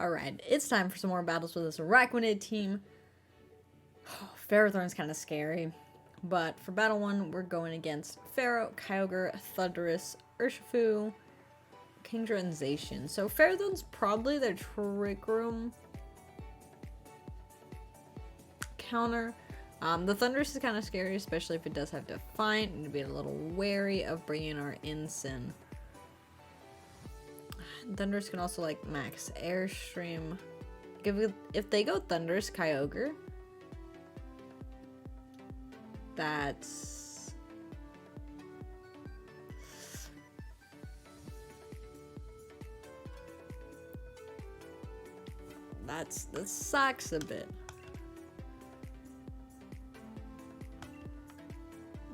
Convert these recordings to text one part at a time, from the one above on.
Alright, it's time for some more battles with this Arachnid team. Ferrothorn's kind of scary. But for battle 1, we're going against Pharaoh, Kyogre, Thundurus, Urshifu, Kingdra, and Zacian. So Ferrothorn's probably their Trick Room counter. The Thundurus is kind of scary, especially if it does have Defiant. Need to be a little wary of bringing our Incin. Thundurus can also like max Airstream. If they go Thundurus, Kyogre, that's that sucks a bit.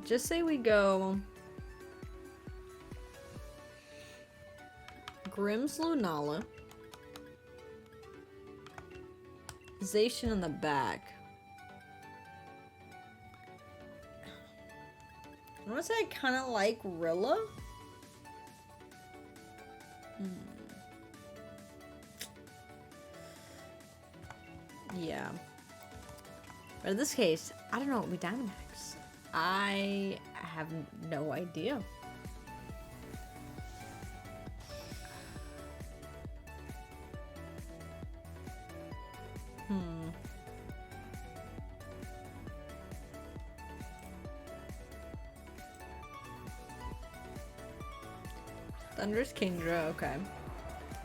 Just say we go Grimm's Lunala, Zacian in the back. I want to say I kind of like Rilla. Yeah. But in this case, I don't know what we Dynamax. I have no idea. Thunder's Kingdra, okay.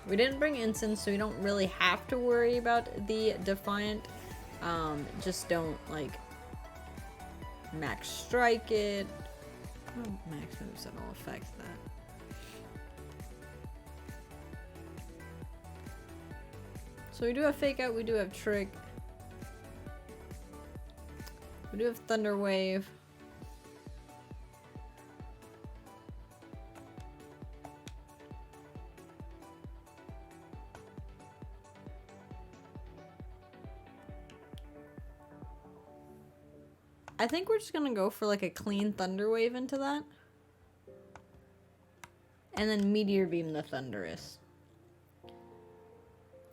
We didn't bring Incin, so we don't really have to worry about the Defiant. Just don't, like, max strike it. Oh, max moves that will affect that. So we do have Fake Out, we do have Trick. We do have Thunder Wave. I think we're just gonna go for like a clean Thunder Wave into that. And then Meteor Beam the Thundurus.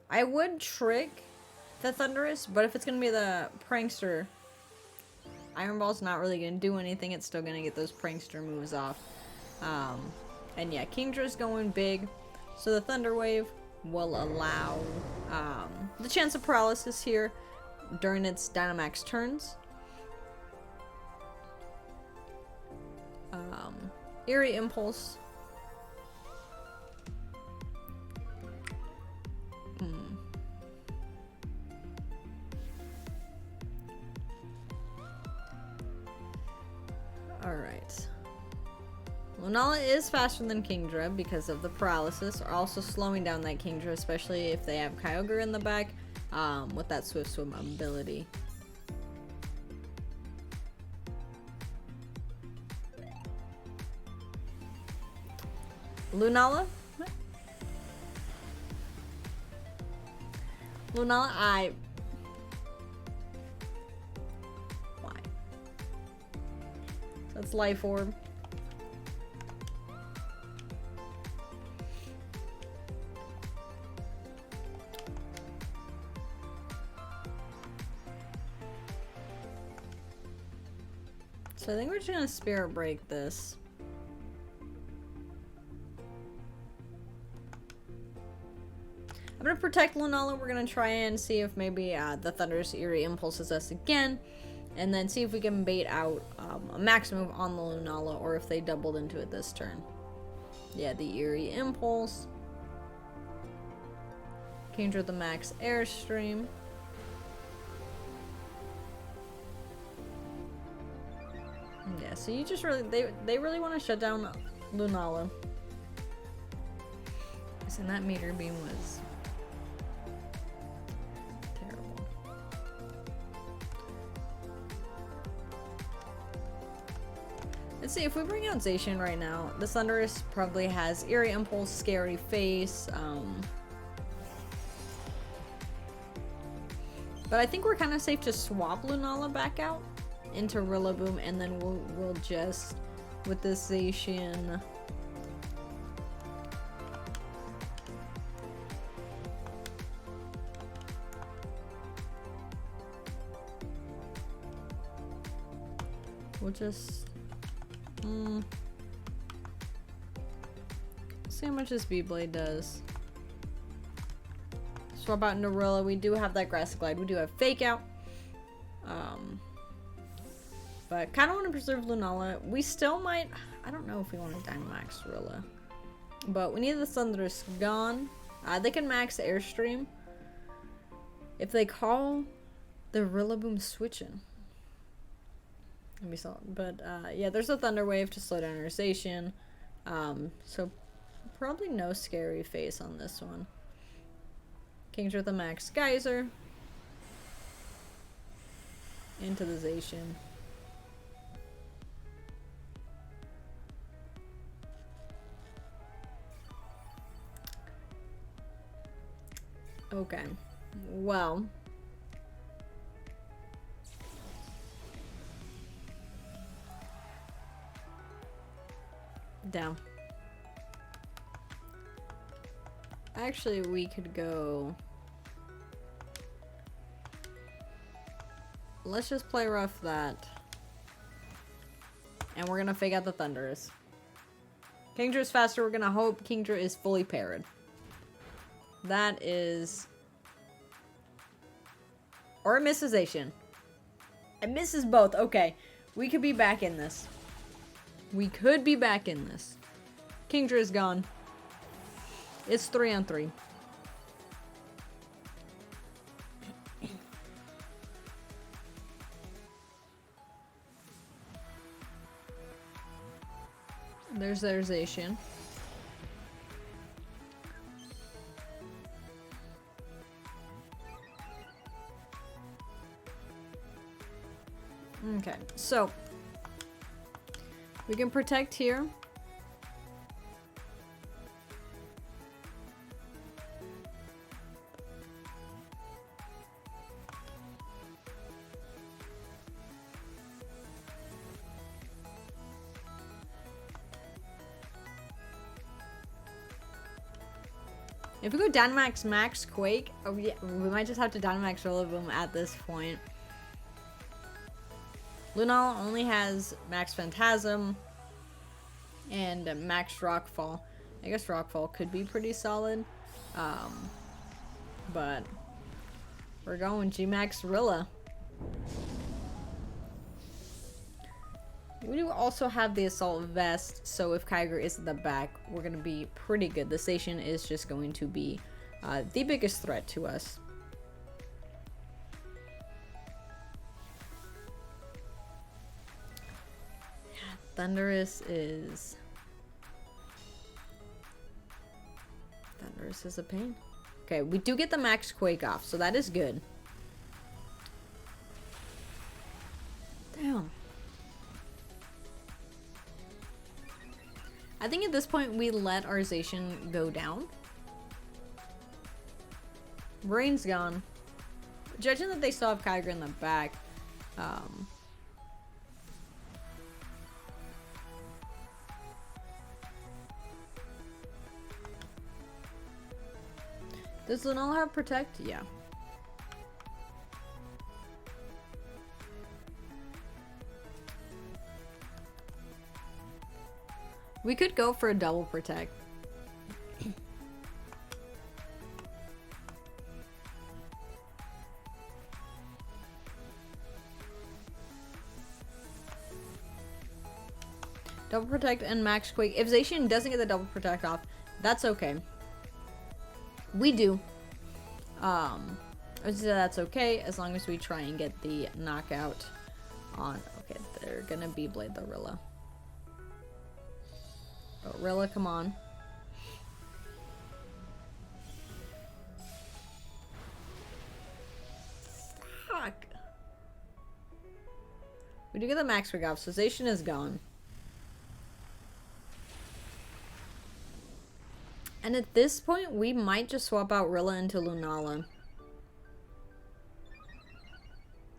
I would Trick the Thundurus, but if it's gonna be the Prankster, Iron Ball's not really gonna do anything. It's still gonna get those Prankster moves off. And yeah, Kingdra's going big. So the Thunder Wave will allow the chance of paralysis here during its Dynamax turns. Eerie Impulse. Alright. Lunala is faster than Kingdra because of the paralysis, also slowing down that Kingdra, especially if they have Kyogre in the back with that Swift Swim ability. Lunala? Lunala, why? That's Life Orb. So I think we're just gonna Spirit Break this. I'm gonna protect Lunala. We're gonna try and see if maybe the Thunderous Eerie impulses us again, and then see if we can bait out a max move on the Lunala, or if they doubled into it this turn. Yeah, the Eerie Impulse. Kingdra the max Airstream. Yeah, so you just really they really want to shut down Lunala. And that Meteor Beam was terrible. Let's see, if we bring out Zacian right now, the Thundurus probably has Eerie Impulse, Scary Face, but I think we're kind of safe to swap Lunala back out into Rillaboom, and then we'll just, with this Zacian, we'll just... see how much this Beyblade does. Swap out Norilla. We do have that Grass Glide. We do have Fake Out. But kind of want to preserve Lunala. We still might... I don't know if we want to Dynamax Rilla. But we need the Thunderous gone. They can max Airstream. If they call the Rillaboom switching. Let me saw. But yeah, there's a Thunder Wave to slow down Urzation. So probably no scary face on this one. King's with a max Geyser. Into the Zacian. Okay. Well. Down. Actually, we could go... Let's just play rough that. And we're gonna fake out the Thunderous. Kingdra is faster. We're gonna hope Kingdra is fully parried. That is... Or a Missization. It misses both. Okay. We could be back in this. We could be back in this. Kingdra is gone. It's 3-on-3. There's their Zacian. Okay, so we can protect here. If we go Dynamax Max Quake, oh yeah, we might just have to Dynamax Rillaboom at this point. Lunala only has Max Phantasm and Max Rockfall. I guess Rockfall could be pretty solid. But we're going G-Max Rilla. We do also have the Assault Vest, so if Kyogre is at the back, we're going to be pretty good. The Zacian is just going to be the biggest threat to us. Thunderous is a pain. Okay, we do get the Max Quake off, so that is good. Damn. I think at this point we let our Zacian go down. Rain's gone. Judging that they still have Kyogre in the back, does Lunala have Protect? Yeah. We could go for a double Protect. Double Protect and Max Quake. If Zacian doesn't get the double Protect off, that's okay. We do. That's okay as long as we try and get the knockout on. Okay, they're gonna Beyblade the Rilla. Oh, Rilla, come on. Fuck. We do get the Max Rig off, so Zacian is gone. And at this point, we might just swap out Rilla into Lunala.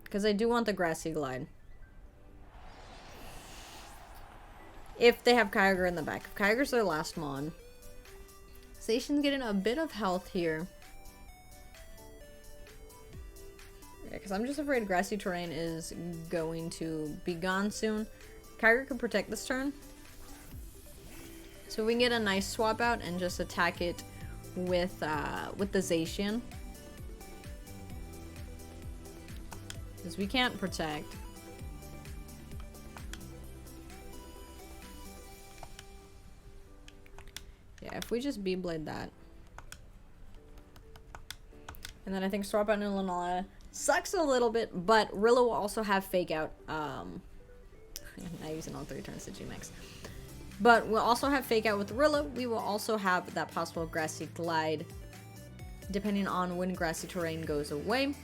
Because I do want the Grassy Glide. If they have Kyogre in the back. If Kyogre's their last mon. Zacian's getting a bit of health here. Yeah, because I'm just afraid grassy terrain is going to be gone soon. Kyogre could protect this turn. So we can get a nice swap out and just attack it with the Zacian. Because we can't protect. Yeah, if we just Beyblade that. And then I think swap out into Lunala sucks a little bit, but Rilla will also have Fake Out. Not using all 3 turns to G-Max. But we'll also have Fake Out with Rilla. We will also have that possible Grassy Glide, depending on when Grassy Terrain goes away.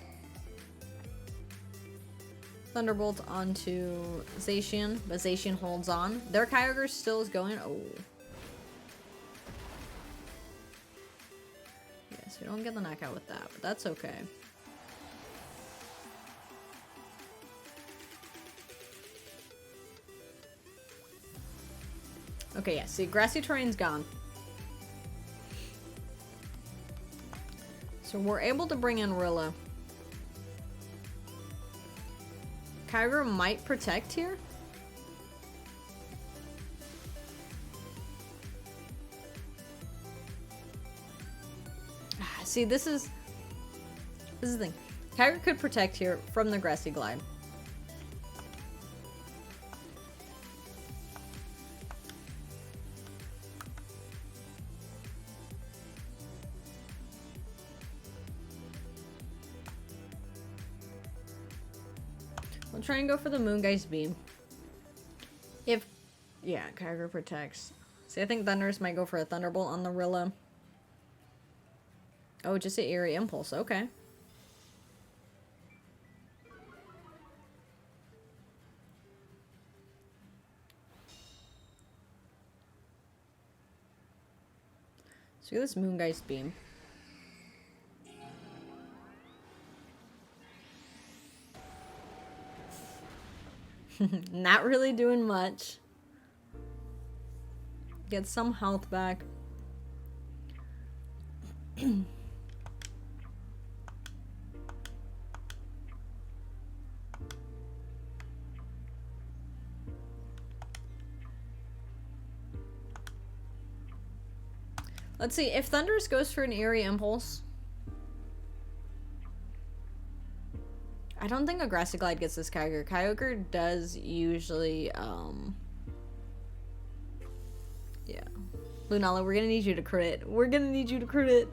Thunderbolt onto Zacian, but Zacian holds on. Their Kyogre still is going. Oh. Yes, we don't get the knockout with that, but that's okay. Okay, yeah, see, Grassy Terrain's gone. So we're able to bring in Rilla. Kyogre might protect here. See, this is the thing. Kyogre could protect here from the Grassy Glide. We'll try and go for the Moongeist Beam. If, yeah, Kyogre protects. See, I think Thundurus might go for a Thunderbolt on the Rilla. Oh, just an Eerie Impulse. Okay. So get this Moongeist Beam. Not really doing much. Get some health back. Let's see, if Thundurus goes for an Eerie Impulse, I don't think a Grassy Glide gets this Kyogre. Kyogre does usually, yeah. Lunala, we're gonna need you to crit. We're gonna need you to crit.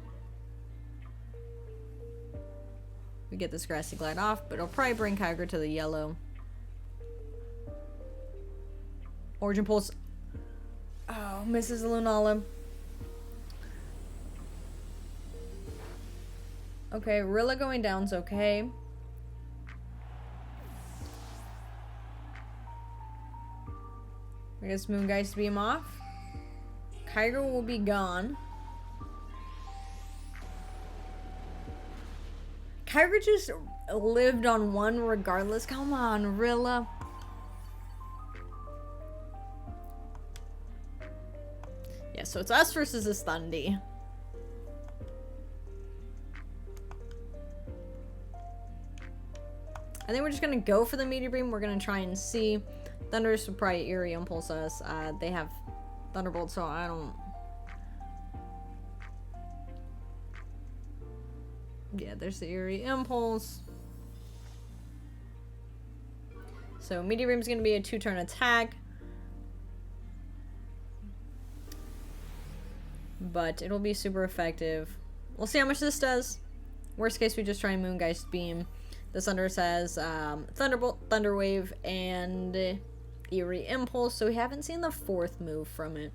We get this Grassy Glide off, but it'll probably bring Kyogre to the yellow. Origin Pulse. Oh, misses Lunala. Okay, Rilla going down's okay. I guess Moongeist Beam off. Kyogre will be gone. Kyogre just lived on 1 regardless. Come on, Rilla. Yeah, so it's us versus this Thundy. I think we're just gonna go for the Meteor Beam. We're gonna try and see. Thundurus would probably Eerie Impulse us. They have Thunderbolt, so I don't... Yeah, there's the Eerie Impulse. So Meteor Beam's gonna be a 2-turn attack. But it'll be super effective. We'll see how much this does. Worst case, we just try and Moongeist Beam. The Thundurus has Thunderbolt, Thunder Wave, and Eerie Impulse, so we haven't seen the 4th move from it.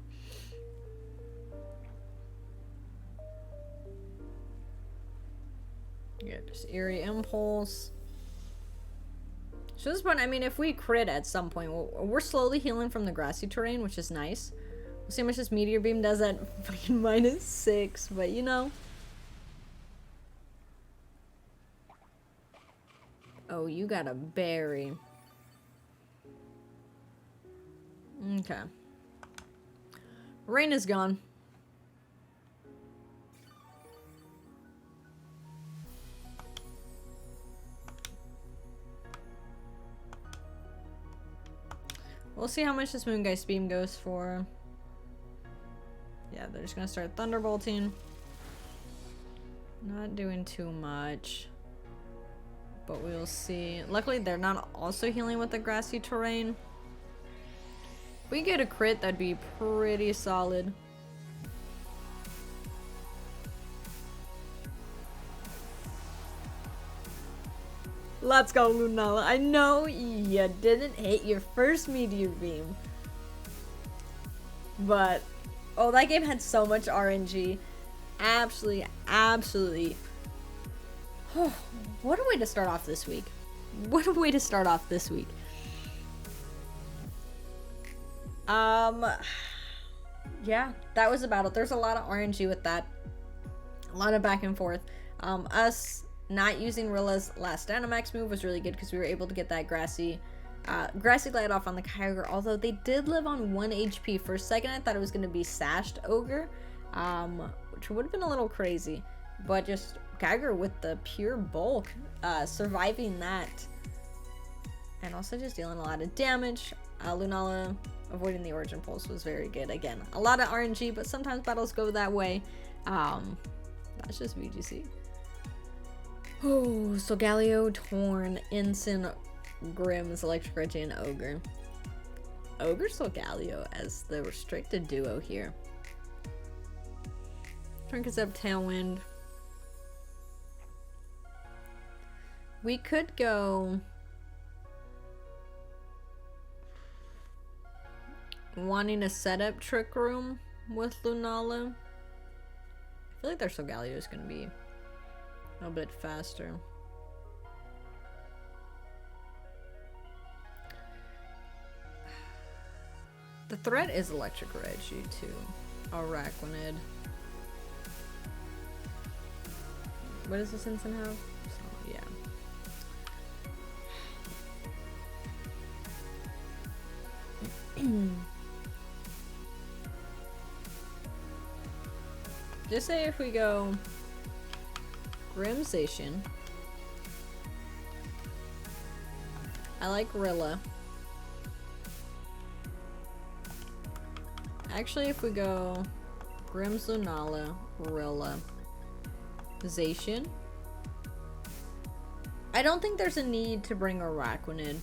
Yeah, just Eerie Impulse. So at this point, I mean, if we crit at some point, we're slowly healing from the Grassy Terrain, which is nice. We'll see how much this Meteor Beam does at fucking -6, but you know. Oh, you got a berry. Okay. Rain is gone. We'll see how much this Moongeist Beam goes for. Yeah, they're just gonna start Thunderbolting. Not doing too much. But we'll see. Luckily, they're not also healing with the grassy terrain. If we get a crit, that'd be pretty solid. Let's go, Lunala. I know you didn't hit your first Meteor Beam. But, oh, that game had so much RNG. Absolutely, absolutely. What a way to start off this week. What a way to start off this week. Yeah, that was a battle. There's a lot of RNG with that. A lot of back and forth. Us not using Rilla's last Dynamax move was really good because we were able to get that Grassy Glide off on the Kyogre, although they did live on 1 HP. For a second, I thought it was going to be Sashed Ogre, which would have been a little crazy. But just Kyogre with the pure bulk, surviving that. And also just dealing a lot of damage. Lunala avoiding the Origin Pulse was very good. Again, a lot of RNG, but sometimes battles go that way. That's just VGC. Oh, so Galio, Torn, Ensign, Grimm's, Electric Reggie, and Ogre. Ogre Solgaleo as the restricted duo here. Trinket up Tailwind. We could go wanting a setup Trick Room with Lunala. I feel like their Solgaleo is going to be a bit faster. The threat is Electric Reggie too. Araquanid. What does this Ensign have? So, yeah. Just say if we go Grimzation. I like Rilla. Actually, if we go Grimm's Lunala, Rilla, Zacian. I don't think there's a need to bring Araquanid.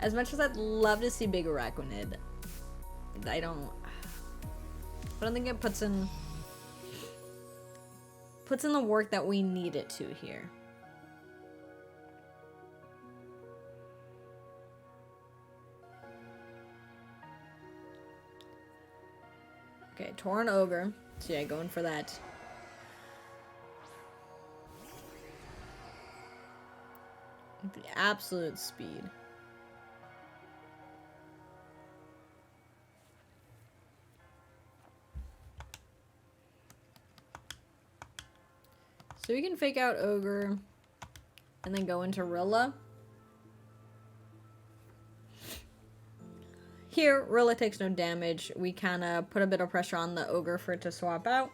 As much as I'd love to see big Araquanid, I don't think it puts in the work that we need it to here. Okay, Torn Ogre. So yeah, going for that. The absolute speed. So we can fake out Ogre and then go into Rilla. Here, Rilla takes no damage. We kind of put a bit of pressure on the Ogre for it to swap out.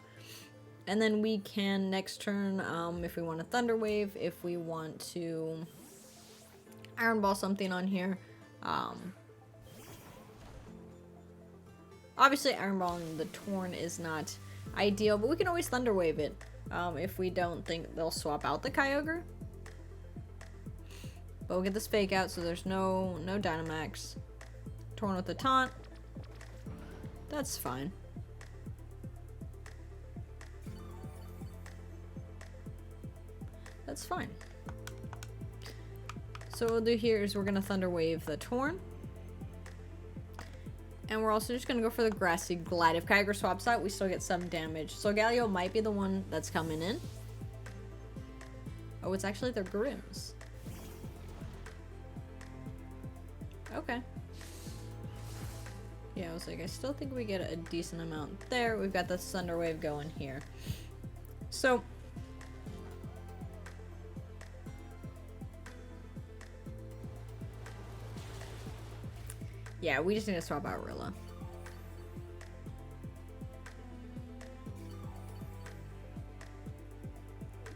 And then we can next turn, if we want a Thunder Wave, if we want to Iron Ball something on here. Obviously, Iron Ball and the Torn is not ideal, but we can always Thunder Wave it if we don't think they'll swap out the Kyogre. But we'll get this fake out, so there's no Dynamax. Torn with the taunt. That's fine. That's fine. So what we'll do here is we're going to Thunder Wave the Torn. And we're also just going to go for the Grassy Glide. If Kyogre swaps out, we still get some damage. So Galio might be the one that's coming in. Oh, it's actually their Grims. Okay. Yeah, I was like, I still think we get a decent amount there. We've got the Thunder Wave going here. So yeah, we just need to swap out Rilla.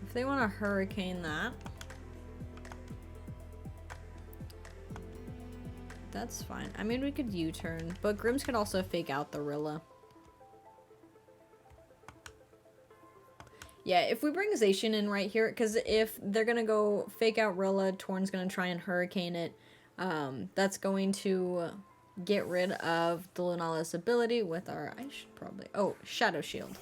If they want to Hurricane that, That's fine. I mean, we could U-turn, but Grims could also fake out the Rilla. Yeah, if we bring Zacian in right here, because if they're going to go fake out Rilla, Torn's going to try and Hurricane it. That's going to get rid of the Lunala's ability with our... I should probably... Oh, Shadow Shield.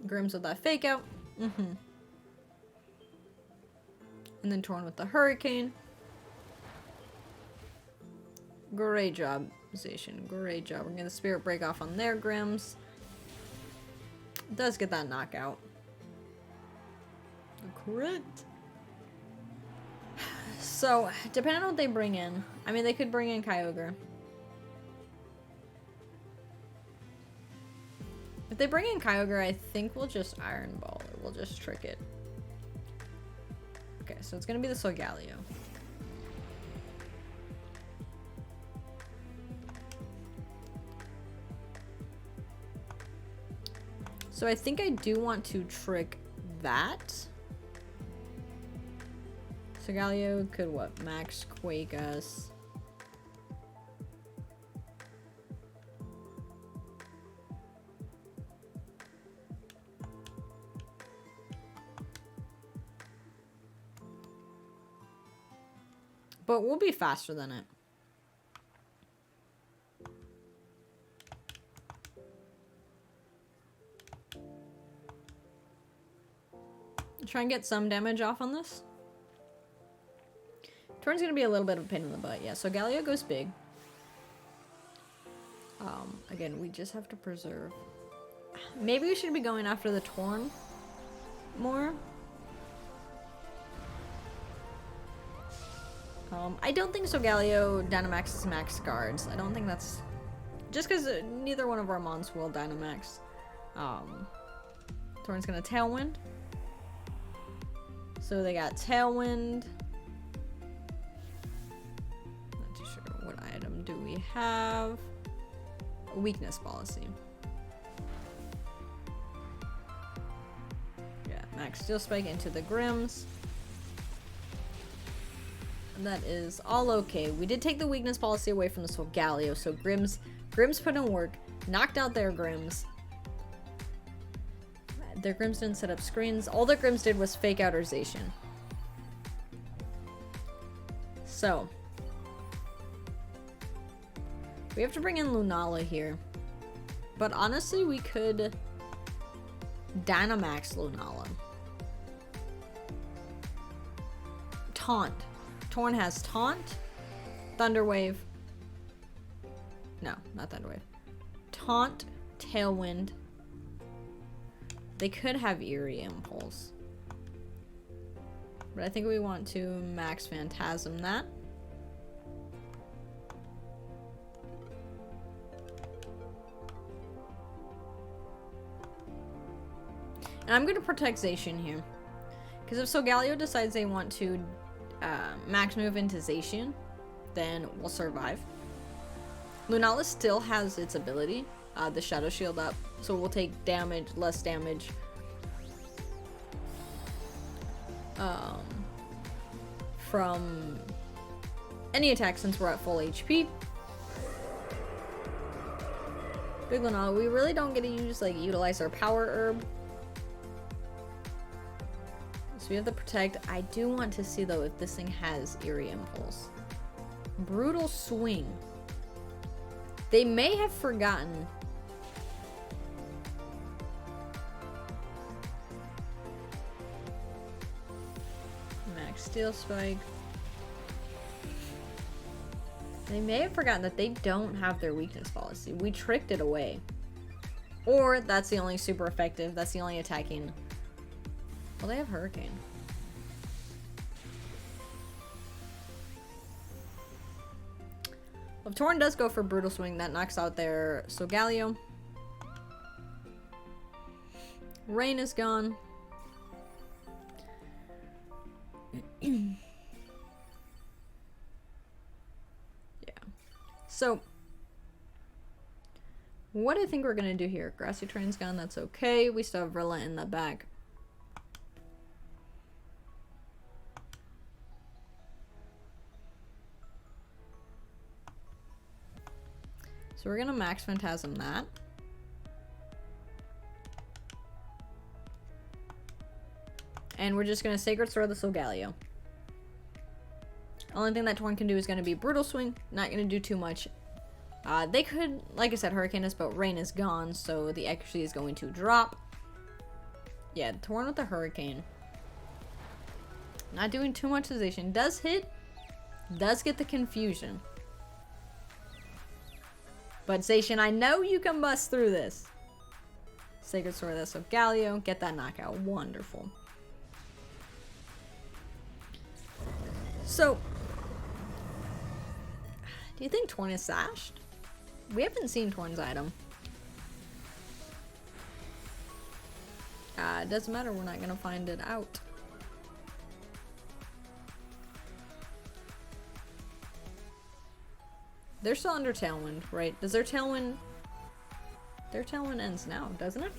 Grims with that fake out. And then Torn with the Hurricane. Great job, Zacian. Great job. We're going to Spirit Break off on their Grims. Does get that knockout. A crit. So, depending on what they bring in. I mean, they could bring in Kyogre. If they bring in Kyogre, I think we'll just Iron Ball or we'll just trick it. Okay, so it's gonna be the Solgaleo. So I think I do want to trick that. Solgaleo could what? Max Quake us. But we'll be faster than it. Try and get some damage off on this. Torn's gonna be a little bit of a pain in the butt. Yeah, so Galio goes big. Again, we just have to preserve. Maybe we should be going after the Torn more. I don't think Solgaleo Dynamaxes max guards. I don't think that's... Just because neither one of our mons will Dynamax. Torn's gonna Tailwind. So they got Tailwind. Not too sure what item do we have. A weakness policy. Yeah, max Steel Spike into the Grims. That is all okay. We did take the weakness policy away from the Solgaleo, so Grims put in work, knocked out their Grims. Their Grims didn't set up screens. All their Grims did was fake out Zacian. So we have to bring in Lunala here. But honestly, we could Dynamax Lunala. Taunt. Torn has Taunt, Thunder Wave. No, not Thunder Wave. Taunt, Tailwind. They could have Eerie Impulse. But I think we want to max Phantasm that. And I'm going to protect Zacian here. Because if Solgaleo decides they want to max move into Zacian, then we'll survive. Lunala still has its ability, the Shadow Shield up, so we'll take damage, less damage. From any attack since we're at full HP. Big Lunala, we really don't get to utilize our Power Herb. We have the Protect. I do want to see though if this thing has Eerie Impulse. Brutal Swing. They may have forgotten. Max Steel Spike. They may have forgotten that they don't have their weakness policy. We tricked it away. Or that's the only super effective. That's the only attacking. Well, they have Hurricane. Well, if Torn does go for Brutal Swing, that knocks out their Solgaleo. Rain is gone. Yeah. So, what I think we're gonna do here. Grassy Terrain's gone, that's okay. We still have Rilla in the back. So we're gonna max Phantasm that. And we're just gonna Sacred Sword the Solgaleo. Only thing that Torn can do is gonna be Brutal Swing. Not gonna do too much. They could, like I said, Hurricane us, but Rain is gone, so the accuracy is going to drop. Yeah, Torn with the Hurricane. Not doing too much to Zacian. Does hit. Does get the confusion. But Zacian, I know you can bust through this. Sacred Sword of the Solgaleo. Get that knockout. Wonderful. So, do you think Torn is sashed? We haven't seen Torn's item. It doesn't matter, we're not gonna find it out. They're still under Tailwind, right? Does their Tailwind... Their Tailwind ends now, doesn't it?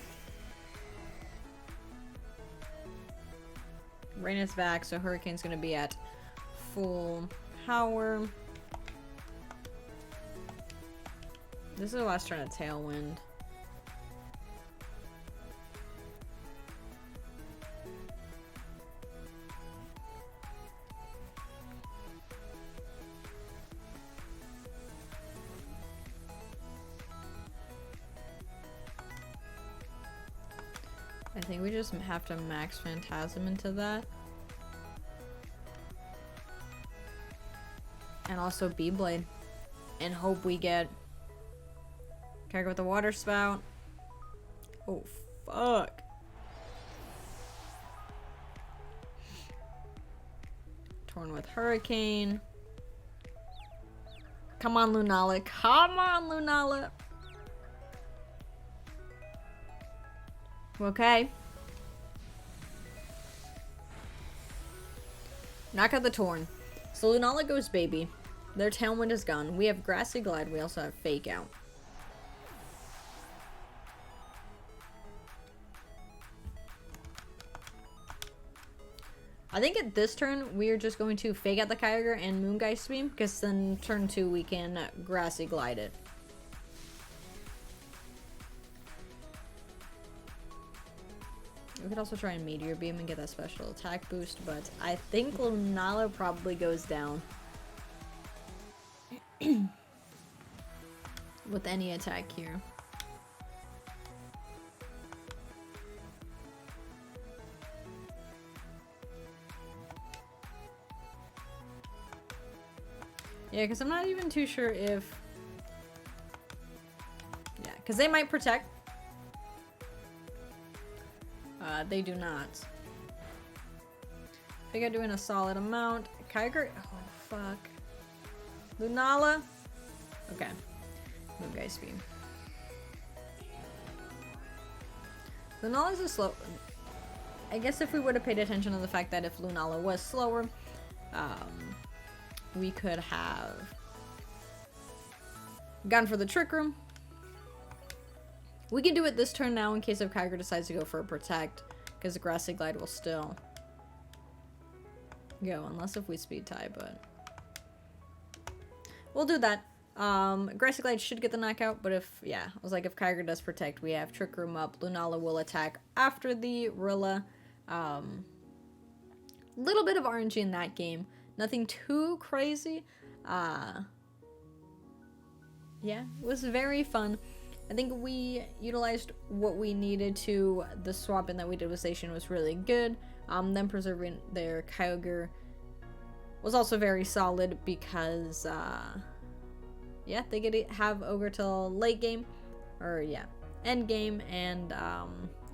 Rain is back, so Hurricane's gonna be at full power. This is the last turn of Tailwind. I think we just have to max Phantasm into that. And also Beyblade. And hope we get... Can I go with the Water Spout? Oh, fuck. Torn with Hurricane. Come on, Lunala. Come on, Lunala. Okay. Knock out the Torn. So Lunala goes baby. Their Tailwind is gone. We have Grassy Glide. We also have Fake Out. I think at this turn, we are just going to Fake Out the Kyogre and Moongeist Beam, because then turn 2 we can Grassy Glide it. We could also try and Meteor Beam and get that special attack boost, but I think Lunala probably goes down. With any attack here. Yeah, because I'm not even too sure if... Yeah, because they might protect. They do not. I think I'm doing a solid amount. Kyogre... Oh, fuck. Lunala? Okay. Moongeist Beam. Lunala's a slow... I guess if we would have paid attention to the fact that if Lunala was slower, we could have gone for the Trick Room. We can do it this turn now in case if Kyogre decides to go for a Protect, because the Grassy Glide will still go, unless if we Speed Tie, but we'll do that. Grassy Glide should get the knockout, but if, yeah, I was like, if Kyogre does Protect, we have Trick Room up. Lunala will attack after the Rilla. Little bit of RNG in that game. Nothing too crazy. Yeah, it was very fun. I think we utilized what we needed to. The swap in that we did with Zacian was really good. Them preserving their Kyogre was also very solid because, yeah, they get to have Ogre till late game, or yeah, end game, and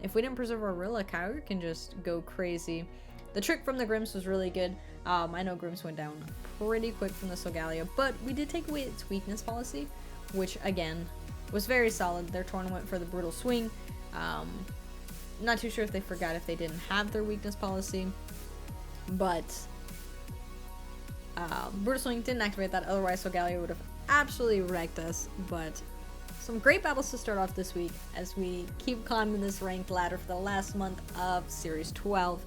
if we didn't preserve our Rilla, Kyogre can just go crazy. The trick from the Grims was really good. I know Grims went down pretty quick from the Solgaleo, but we did take away its weakness policy, which again was very solid. Their Torn went for the Brutal Swing. Not too sure if they forgot if they didn't have their weakness policy, but Brutal Swing didn't activate that, otherwise Solgaleo would have absolutely wrecked us, but some great battles to start off this week as we keep climbing this ranked ladder for the last month of Series 12.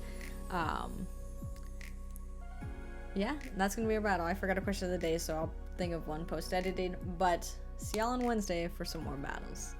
Yeah, that's gonna be our battle. I forgot a question of the day, so I'll think of one post-edited, but see y'all on Wednesday for some more battles.